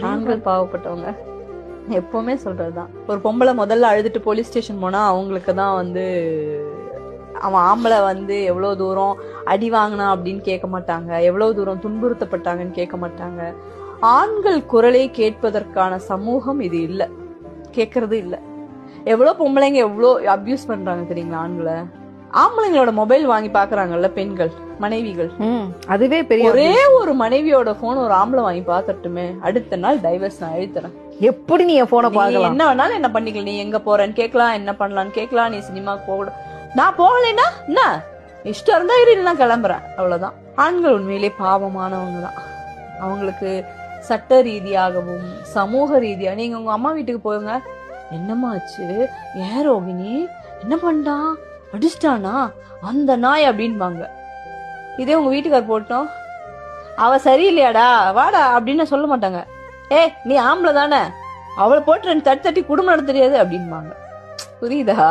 ஆண்கள் பாவப்பட்டவங்க எப்பவுமே சொல்றதுதான். ஒரு பொம்பளை முதல்ல அழுதுட்டு போலீஸ் ஸ்டேஷன் போனா அவங்களுக்கு தான் அவன் ஆம்பளை எவ்வளவு தூரம் அடி வாங்கினா அப்படின்னு கேட்க மாட்டாங்க, எவ்வளவு தூரம் துன்புறுத்தப்பட்டாங்கன்னு கேட்க மாட்டாங்க. ஆண்கள் குரலை கேட்பதற்கான சமூகம் இது இல்ல, கேட்கறது இல்ல. எவ்வளவு பொம்பளைங்க எவ்வளவு அபியூஸ் பண்றாங்க தெரியுங்களா ஆண்களை. ஆம்பளைங்களோட மொபைல் வாங்கி பாக்குறாங்கல்ல பெண்கள், மனைவிகள். அதுவே பெரிய ஒரே ஒரு மனைவியோட போன் ஒரு ஆம்பளை வாங்கி பாத்துட்டுமே அடுத்த நாள் டைவர்ஸ் நான் எழுத்துறேன். எப்படி நீ போனை பாக்கலாம், என்ன வேணாலும் என்ன பண்ணிக்கலாம், நீ எங்க போறேன்னு கேட்கலாம், என்ன பண்ணலான்னு கேட்கலாம், நீ சினிமாக்கு போக, நான் போகலைன்னா என்ன இஷ்டம் இருந்தா நான் கிளம்புறேன், அவ்வளவுதான். ஆண்கள் உண்மையிலே பாவமானவங்க தான். அவங்களுக்கு சட்ட ரீதியாகவும் சமூக ரீதியா, நீங்க உங்க அம்மா வீட்டுக்கு போயுங்க, என்னம்மா ஆச்சு, ஏன் ரோகிணி என்ன பண்ணிட்டான், அடிச்சிட்டானா அந்த நாய் அப்படின்பாங்க. இதே உங்க வீட்டுக்கார் போட்டோம், அவ சரியில்லையாடா வாடா அப்படின்னு சொல்ல மாட்டாங்க. நீ ஆம்பளை தானே, அவளை போட்டு 2 தட்டி குடும்பம் நடத்த தெரியாது அப்படின்பாங்க. புரியுதா?